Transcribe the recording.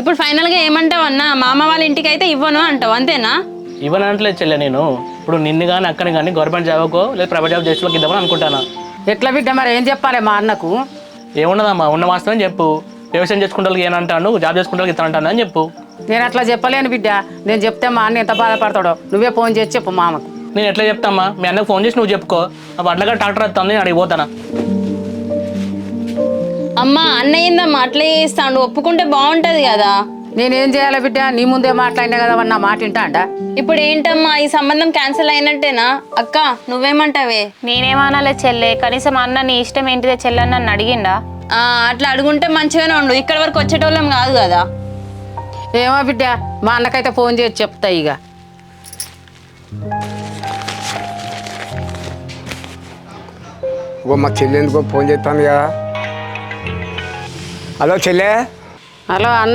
ఇప్పుడు ఫైనల్ గా ఏమంటావు అన్న? మా అమ్మ వాళ్ళ ఇంటికి అయితే ఇవ్వను అంటావు, అంతేనా? ఇవ్వనట్లేదు చెల్లె. నేను ఇప్పుడు నిన్ను కానీ అక్కని కానీ గవర్నమెంట్ జాబ్కో లేదా ప్రైవేట్ జాబ్ చేసేలోకి ఇద్దామని అనుకుంటాను. ఎట్లా బిడ్డ మరి ఏం చెప్పాలి మా అన్నకు? ఏమున్నదమ్మా, ఉన్న వాస్తవం చెప్పు. వ్యవసాయం చేసుకుంటానికి ఏనంటాను, జాబ్ చేసుకుంటానికి ఇస్తానంటాను అని చెప్పు. నేను అట్లా చెప్పలేను బిడ్డ. నేను చెప్తే మా అన్న ఎంత బాధపడతాడో నువ్వే ఫోన్ చేసి చెప్పు మామకు. నేను ఎట్లా చెప్తామ్మా? మీ అన్నకు ఫోన్ చేసి నువ్వు చెప్పుకో. ఆ వడ్లగా ట్రాక్టర్ వస్తుంది, నేను అడిగి పోతానా. అమ్మ అన్నయ్యిందమ్మా అట్లే చేస్తాడు, ఒప్పుకుంటే బాగుంటది కదా. నేనేం చేయాలి బిడ్డ? నీ ముందే మాట్లాడినా కదా నా మాట వింటా అంట. ఇప్పుడు ఏంటమ్మా, ఈ సంబంధం క్యాన్సిల్ అయినట్టేనా? అక్క నువ్వేమంటావే? నేనేమనాలే చెల్లె, కనీసం అన్న నీ ఇష్టం ఏంటిదే చెల్లెని నన్ను అడిగిండా? అట్లా అడుగుంటే మంచిగానే ఉండు, ఇక్కడ వరకు వచ్చేటోళ్ళం కాదు కదా. ఏమో బిడ్డ, మా అన్నకైతే ఫోన్ చేసి చెప్తా ఇక. మా చెల్లి ఎందుకో ఫోన్ చేస్తాను కదా. హలో చెల్లె. హలో అన్న.